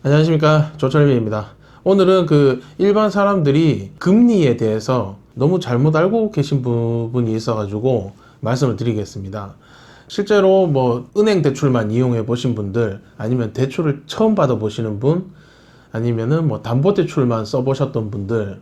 안녕하십니까, 조철민입니다. 오늘은 일반 사람들이 금리에 대해서 너무 잘못 알고 계신 부분이 있어가지고 말씀을 드리겠습니다. 실제로 은행 대출만 이용해 보신 분들, 아니면 대출을 처음 받아 보시는 분, 아니면은 담보 대출만 써 보셨던 분들,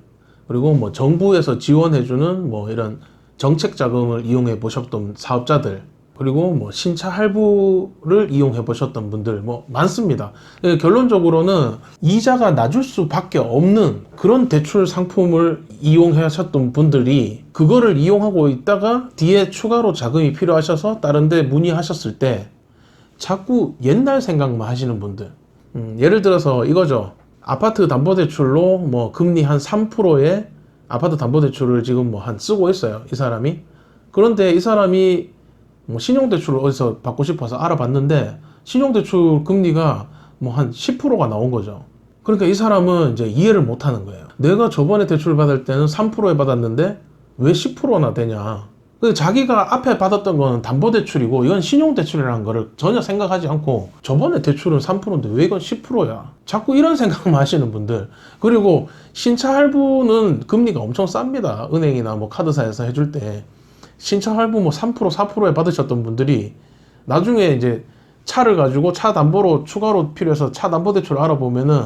그리고 정부에서 지원해주는 이런 정책 자금을 이용해 보셨던 사업자들, 그리고 신차 할부를 이용해 보셨던 분들 많습니다. 결론적으로는 이자가 낮을 수밖에 없는 그런 대출 상품을 이용하셨던 분들이 그거를 이용하고 있다가 뒤에 추가로 자금이 필요하셔서 다른 데 문의하셨을 때 자꾸 옛날 생각만 하시는 분들, 예를 들어서 이거죠. 아파트 담보대출로 금리 한 3%의 아파트 담보대출을 지금 쓰고 있어요, 이 사람이. 그런데 이 사람이 신용대출을 어디서 받고 싶어서 알아봤는데 신용대출 금리가 한 10%가 나온 거죠. 그러니까 이 사람은 이제 이해를 못 하는 거예요. 내가 저번에 대출 받을 때는 3%에 받았는데 왜 10%나 되냐. 자기가 앞에 받았던 거는 담보대출이고 이건 신용대출이라는 거를 전혀 생각하지 않고 저번에 대출은 3%인데 왜 이건 10%야. 자꾸 이런 생각만 하시는 분들. 그리고 신차 할부는 금리가 엄청 쌉니다. 은행이나 카드사에서 해줄 때. 신차 할부 3%, 4%에 받으셨던 분들이 나중에 이제 차를 가지고 차 담보로 추가로 필요해서 차 담보 대출을 알아보면은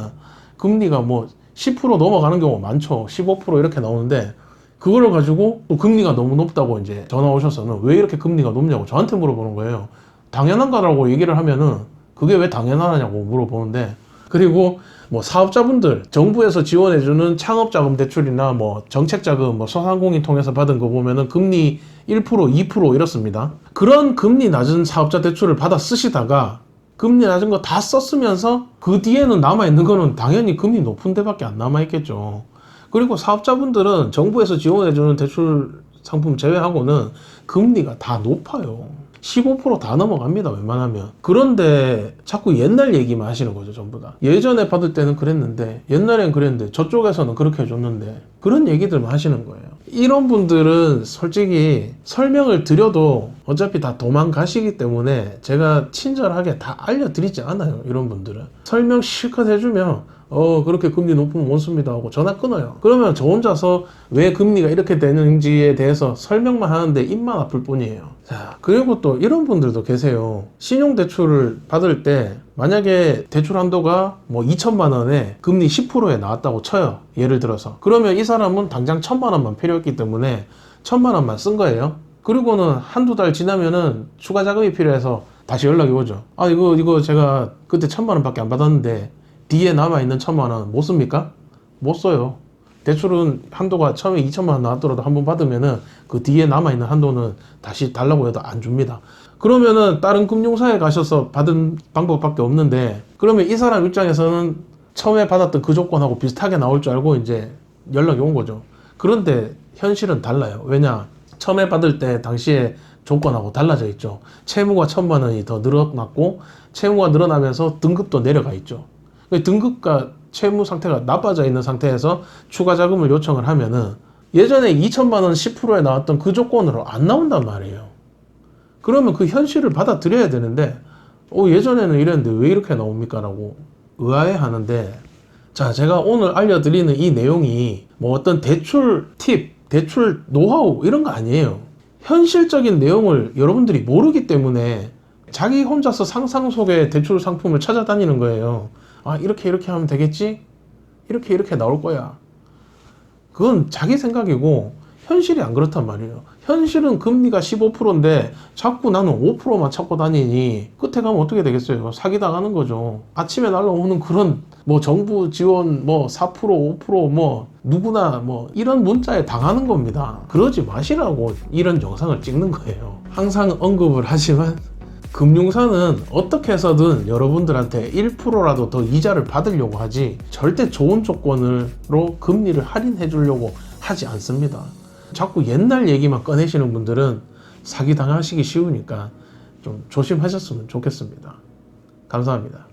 금리가 10% 넘어가는 경우가 많죠. 15% 이렇게 나오는데 그거를 가지고 또 금리가 너무 높다고 이제 전화 오셔서는 왜 이렇게 금리가 높냐고 저한테 물어보는 거예요. 당연한 거라고 얘기를 하면은 그게 왜 당연하냐고 물어보는데, 그리고 사업자분들 정부에서 지원해주는 창업자금 대출이나 정책자금 소상공인 통해서 받은 거 보면은 금리 1%, 2% 이렇습니다. 그런 금리 낮은 사업자 대출을 받아 쓰시다가 금리 낮은 거 다 썼으면서 그 뒤에는 남아있는 거는 당연히 금리 높은 데밖에 안 남아있겠죠. 그리고 사업자분들은 정부에서 지원해주는 대출 상품 제외하고는 금리가 다 높아요. 15% 다 넘어갑니다, 웬만하면. 그런데 자꾸 옛날 얘기만 하시는 거죠, 전부 다. 예전에 받을 때는 그랬는데, 옛날엔 그랬는데, 저쪽에서는 그렇게 해줬는데, 그런 얘기들만 하시는 거예요. 이런 분들은 솔직히 설명을 드려도 어차피 다 도망가시기 때문에 제가 친절하게 다 알려드리지 않아요, 이런 분들은. 설명 실컷 해주면 그렇게 금리 높으면 못 씁니다 하고 전화 끊어요. 그러면 저 혼자서 왜 금리가 이렇게 되는지에 대해서 설명만 하는데 입만 아플 뿐이에요. 자, 그리고 또 이런 분들도 계세요. 신용대출을 받을 때 만약에 대출 한도가 2천만 원에 금리 10%에 나왔다고 쳐요, 예를 들어서. 그러면 이 사람은 당장 1,000만 원만 필요했기 때문에 1,000만 원만 쓴 거예요. 그리고는 한두 달 지나면은 추가 자금이 필요해서 다시 연락이 오죠. 아, 이거 제가 그때 1,000만 원밖에 안 받았는데 뒤에 남아있는 1,000만 원 못 씁니까? 못 써요. 대출은 한도가 처음에 2천만 원 나왔더라도 한 번 받으면은 그 뒤에 남아있는 한도는 다시 달라고 해도 안 줍니다. 그러면은 다른 금융사에 가셔서 받은 방법밖에 없는데, 그러면 이 사람 입장에서는 처음에 받았던 그 조건하고 비슷하게 나올 줄 알고 이제 연락이 온 거죠. 그런데 현실은 달라요. 왜냐? 처음에 받을 때 당시에 조건하고 달라져 있죠. 채무가 1,000만 원이 더 늘어났고 채무가 늘어나면서 등급도 내려가 있죠. 등급과 채무 상태가 나빠져 있는 상태에서 추가 자금을 요청을 하면은 예전에 2천만 원 10%에 나왔던 그 조건으로 안 나온단 말이에요. 그러면 그 현실을 받아들여야 되는데 예전에는 이랬는데 왜 이렇게 나옵니까? 라고 의아해 하는데, 자, 제가 오늘 알려드리는 이 내용이 어떤 대출 팁, 대출 노하우 이런 거 아니에요. 현실적인 내용을 여러분들이 모르기 때문에 자기 혼자서 상상 속의 대출 상품을 찾아다니는 거예요. 아, 이렇게 하면 되겠지? 이렇게 나올 거야. 그건 자기 생각이고 현실이 안 그렇단 말이에요. 현실은 금리가 15%인데 자꾸 나는 5%만 찾고 다니니 끝에 가면 어떻게 되겠어요? 사기당하는 거죠. 아침에 날라오는 그런 정부 지원 4%, 5% 누구나 이런 문자에 당하는 겁니다. 그러지 마시라고 이런 영상을 찍는 거예요. 항상 언급을 하지만 금융사는 어떻게 해서든 여러분들한테 1%라도 더 이자를 받으려고 하지 절대 좋은 조건으로 금리를 할인해 주려고 하지 않습니다. 자꾸 옛날 얘기만 꺼내시는 분들은 사기 당하시기 쉬우니까 좀 조심하셨으면 좋겠습니다. 감사합니다.